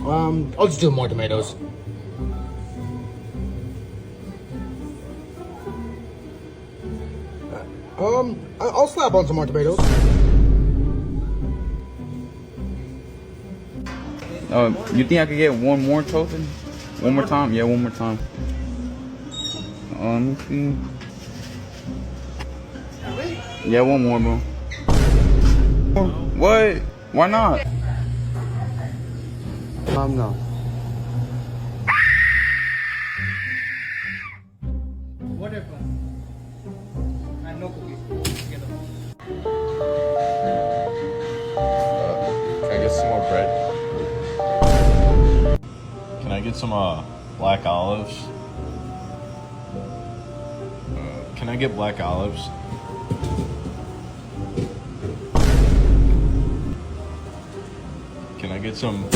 I'll just do more tomatoes. I'll slap on some more tomatoes. You think I could get one more toasted? One more time? Yeah, one more time. Let me see. Yeah, one more, bro. What? Why not? Mom, no. Whatever. And no cookies. Together. Can I get some more bread? Can I get some black olives? Can I get black olives? Can I get some